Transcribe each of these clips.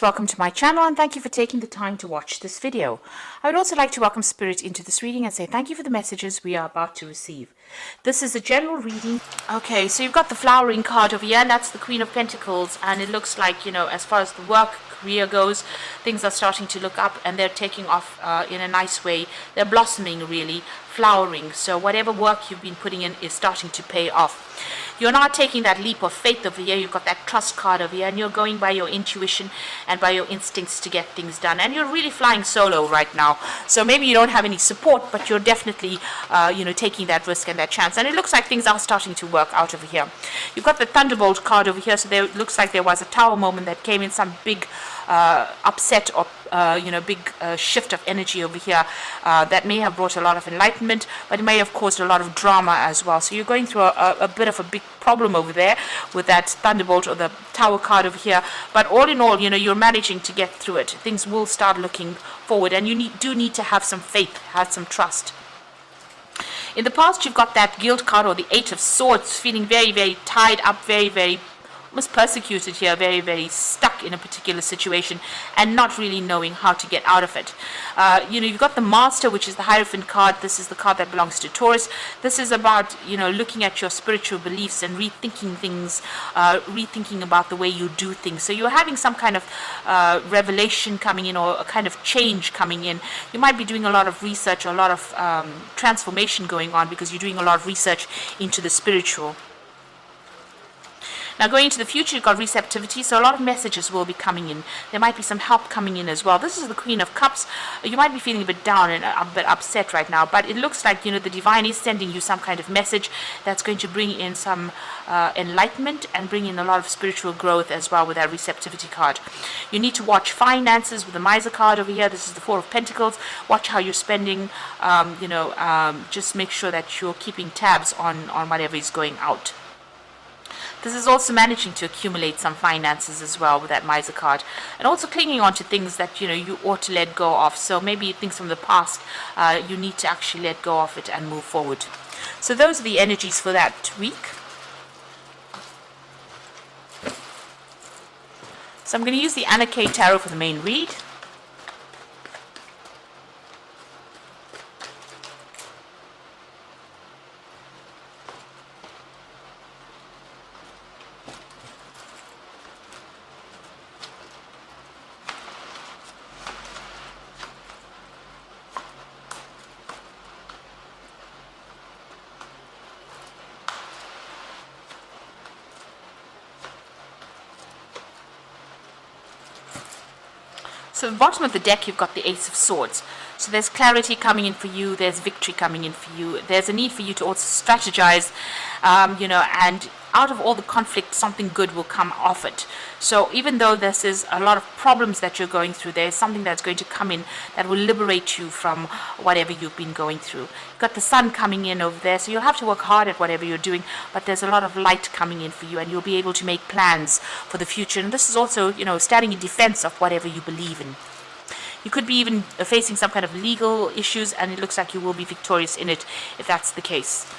Welcome to my channel and thank you for taking the time to watch this video. I would also like to welcome Spirit into this reading and say thank you for the messages we are about to receive. This is a general reading. Okay, so you've got the flowering card over here, and that's the Queen of Pentacles, and it looks like, you know, as far as the work career goes, things are starting to look up and they're taking off in a nice way. They're blossoming, really, flowering. So whatever work you've been putting in is starting to pay off. You're not taking that leap of faith over here. You've got that trust card over here, and you're going by your intuition and by your instincts to get things done. And you're really flying solo right now. So maybe you don't have any support, but you're definitely, taking that risk and that chance. And it looks like things are starting to work out over here. You've got the Thunderbolt card over here. So there it looks like there was a tower moment that came in, some big upset or big shift of energy over here that may have brought a lot of enlightenment, but it may have caused a lot of drama as well. So you're going through a bit of a big problem over there with that Thunderbolt or the Tower card over here. But all in all, you're managing to get through it. Things will start looking forward, and you do need to have some faith, have some trust. In the past, you've got that Guilt card or the Eight of Swords, feeling very, very tied up, very, very almost persecuted here, very, very stuck in a particular situation and not really knowing how to get out of it. You've got the Master, which is the Hierophant card. This is the card that belongs to Taurus. This is about, looking at your spiritual beliefs and rethinking things, rethinking about the way you do things. So you're having some kind of revelation coming in, or a kind of change coming in. You might be doing a lot of research, or a lot of transformation going on, because you're doing a lot of research into the spiritual. Now, going into the future, you've got receptivity, so a lot of messages will be coming in. There might be some help coming in as well. This is the Queen of Cups. You might be feeling a bit down and a bit upset right now, but it looks like, the Divine is sending you some kind of message that's going to bring in some enlightenment and bring in a lot of spiritual growth as well with that receptivity card. You need to watch finances with the Miser card over here. This is the Four of Pentacles. Watch how you're spending. Just make sure that you're keeping tabs on whatever is going out. This is also managing to accumulate some finances as well with that Miser card, and also clinging on to things that you ought to let go of. So maybe things from the past, you need to actually let go of it and move forward. So those are the energies for that week. So I'm going to use the Anna K Tarot for the main read. So at the bottom of the deck, you've got the Ace of Swords. So there's clarity coming in for you. There's victory coming in for you. There's a need for you to also strategize, and out of all the conflict, something good will come off it. So even though this is a lot of problems that you're going through, there's something that's going to come in that will liberate you from whatever you've been going through. You've got the Sun coming in over there, so you'll have to work hard at whatever you're doing, but there's a lot of light coming in for you, and you'll be able to make plans for the future. And this is also, standing in defense of whatever you believe in. You could be even facing some kind of legal issues, and it looks like you will be victorious in it if that's the case.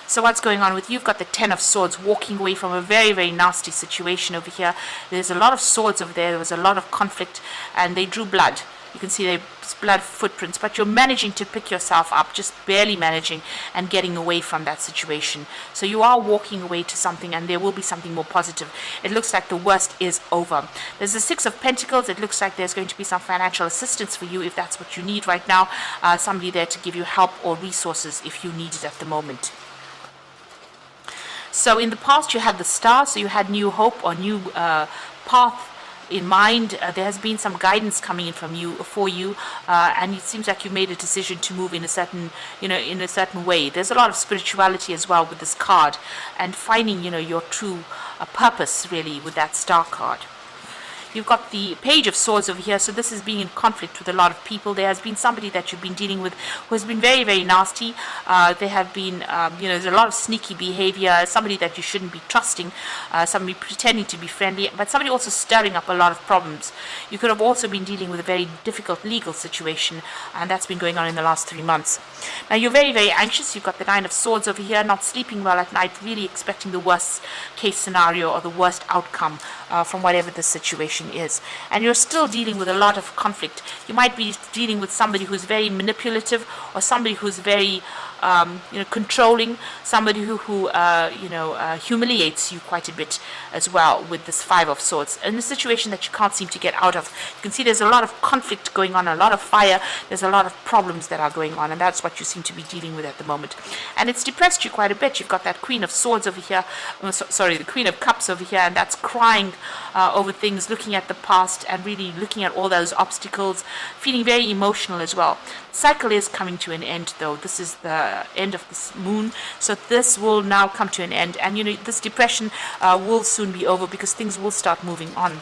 So what's going on with you? You've got the Ten of Swords, walking away from a very, very nasty situation over here. There's a lot of swords over there. There was a lot of conflict, and they drew blood. You can see there's blood footprints, but you're managing to pick yourself up, just barely managing and getting away from that situation. So you are walking away to something, and there will be something more positive. It looks like the worst is over. There's the Six of Pentacles. It looks like there's going to be some financial assistance for you if that's what you need right now. Somebody there to give you help or resources if you need it at the moment. So in the past, you had the Star, so you had new hope or new path in mind. There has been some guidance coming in for you, and it seems like you made a decision to move in a certain, in a certain way. There's a lot of spirituality as well with this card, and finding, your true purpose really with that Star card. You've got the Page of Swords over here, so this is being in conflict with a lot of people. There has been somebody that you've been dealing with who has been very, very nasty. There have been, there's a lot of sneaky behavior, somebody that you shouldn't be trusting, somebody pretending to be friendly, but somebody also stirring up a lot of problems. You could have also been dealing with a very difficult legal situation, and that's been going on in the last 3 months. Now, you're very, very anxious. You've got the Nine of Swords over here, not sleeping well at night, really expecting the worst case scenario or the worst outcome from whatever the situation situation is. And you're still dealing with a lot of conflict. You might be dealing with somebody who's very manipulative, or somebody who's very controlling, somebody who humiliates you quite a bit as well with this Five of Swords, in a situation that you can't seem to get out of. You can see there's a lot of conflict going on, a lot of fire, there's a lot of problems that are going on, and that's what you seem to be dealing with at the moment. And it's depressed you quite a bit. You've got that Queen of Swords over here, the Queen of Cups over here, and that's crying over things, looking at the past and really looking at all those obstacles, feeling very emotional as well. Cycle is coming to an end, though. This is the end of this moon, so this will now come to an end, and this depression will soon be over, because things will start moving on.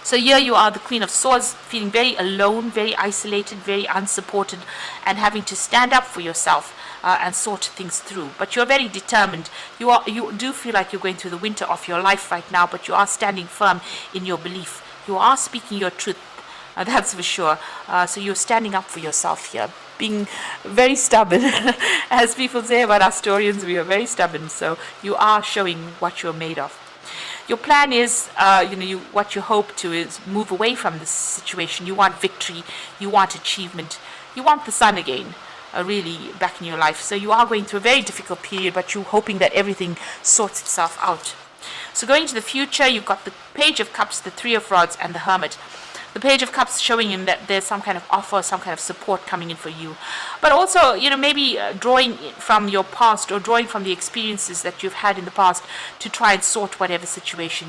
So here you are, the Queen of Swords, feeling very alone, very isolated, very unsupported, and having to stand up for yourself and sort things through. But you're very determined. You do feel like you're going through the winter of your life right now, but you are standing firm in your belief. You are speaking your truth. That's for sure. So you're standing up for yourself here, being very stubborn. As people say about us Taurians, we are very stubborn. So you are showing what you're made of. Your plan is, what you hope to is move away from this situation. You want victory. You want achievement. You want the sun again, really back in your life. So you are going through a very difficult period, but you're hoping that everything sorts itself out. So going into the future, you've got the Page of Cups, the Three of Rods, and the Hermit. The Page of Cups showing him that there's some kind of offer, some kind of support coming in for you. But also, maybe drawing from your past, or drawing from the experiences that you've had in the past to try and sort whatever situation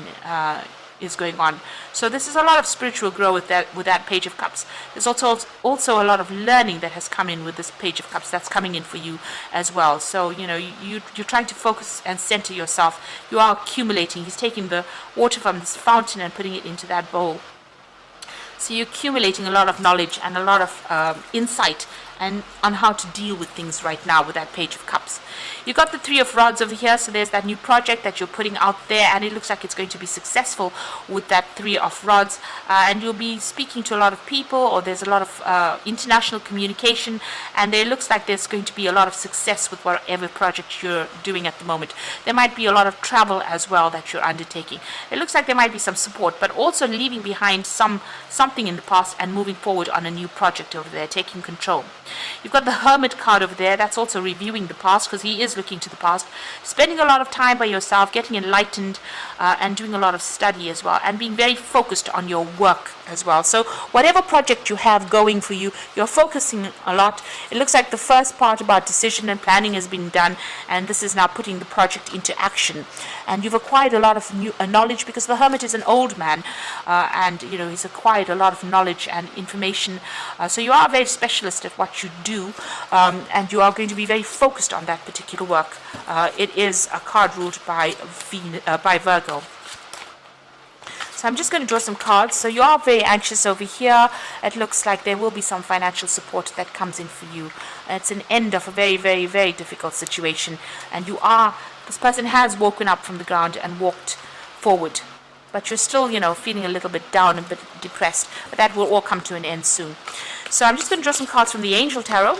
is going on. So this is a lot of spiritual growth with that Page of Cups. There's also a lot of learning that has come in with this Page of Cups that's coming in for you as well. So you're trying to focus and center yourself. You are accumulating. He's taking the water from this fountain and putting it into that bowl. So you're accumulating a lot of knowledge and a lot of insight and on how to deal with things right now with that Page of Cups. You've got the Three of Rods over here, so there's that new project that you're putting out there, and it looks like it's going to be successful with that Three of Rods, and you'll be speaking to a lot of people, or there's a lot of international communication, and it looks like there's going to be a lot of success with whatever project you're doing at the moment. There might be a lot of travel as well that you're undertaking. It looks like there might be some support, but also leaving behind something in the past and moving forward on a new project over there, taking control. You've got the Hermit card over there. That's also reviewing the past, because he is looking to the past, spending a lot of time by yourself, getting enlightened, and doing a lot of study as well, and being very focused on your work as well. So whatever project you have going for you, you're focusing a lot. It looks like the first part about decision and planning has been done, and this is now putting the project into action. And you've acquired a lot of new knowledge, because the Hermit is an old man, and he's acquired a lot of knowledge and information. So you are a very specialist at what you do, and you are going to be very focused on that particular work. It is a card ruled by Virgo. So I'm just going to draw some cards. So you are very anxious over here. It looks like there will be some financial support that comes in for you. It's an end of a very, very, very difficult situation. And this person has woken up from the ground and walked forward. But you're still, feeling a little bit down and a bit depressed. But that will all come to an end soon. So I'm just going to draw some cards from the Angel Tarot.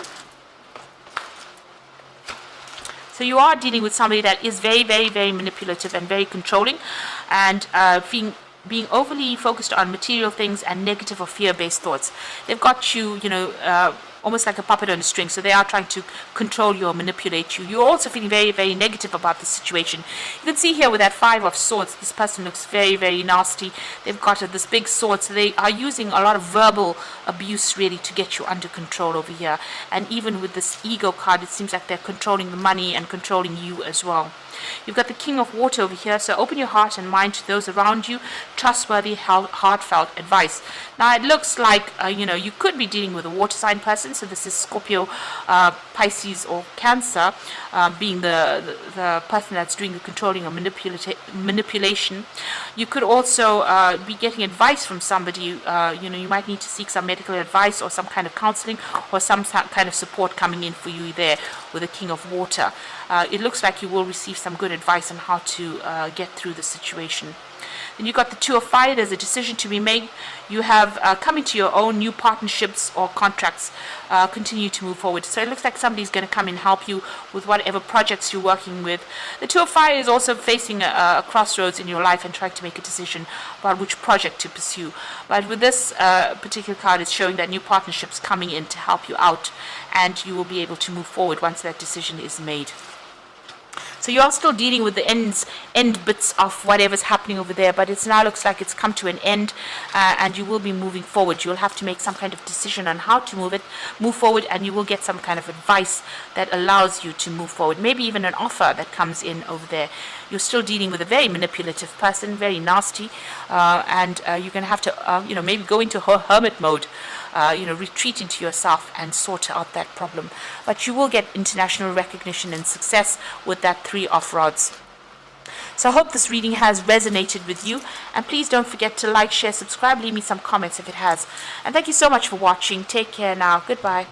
So you are dealing with somebody that is very, very, very manipulative and very controlling, and being overly focused on material things and negative or fear-based thoughts. They've got you, almost like a puppet on a string. So they are trying to control you or manipulate you. You're also feeling very, very negative about the situation. You can see here with that Five of Swords, this person looks very, very nasty. They've got this big sword, so they are using a lot of verbal abuse really to get you under control over here. And even with this Ego card, it seems like they're controlling the money and controlling you as well. You've got the King of Water over here, so open your heart and mind to those around you. Trustworthy, heartfelt advice. Now it looks like, you could be dealing with a water sign person, so this is Scorpio, Pisces or Cancer, being the person that's doing the controlling or manipulation. You could also be getting advice from somebody. You might need to seek some medical advice or some kind of counseling or some kind of support coming in for you there with the King of Water. It looks like you will receive some good advice on how to get through the situation. Then you got the Two of Fire. There's a decision to be made. You have coming to your own new partnerships or contracts. Continue to move forward. So it looks like somebody's going to come and help you with whatever projects you're working with. The Two of Fire is also facing a crossroads in your life and trying to make a decision about which project to pursue. But with this particular card, it's showing that new partnerships coming in to help you out, and you will be able to move forward once that decision is made. So you are still dealing with the end bits of whatever's happening over there, but it now looks like it's come to an end, and you will be moving forward. You'll have to make some kind of decision on how to move forward, and you will get some kind of advice that allows you to move forward. Maybe even an offer that comes in over there. You're still dealing with a very manipulative person, very nasty, and you're going to have to, maybe go into hermit mode. Retreat into yourself and sort out that problem. But you will get international recognition and success with that Three of Rods. So I hope this reading has resonated with you. And please don't forget to like, share, subscribe, leave me some comments if it has. And thank you so much for watching. Take care now. Goodbye.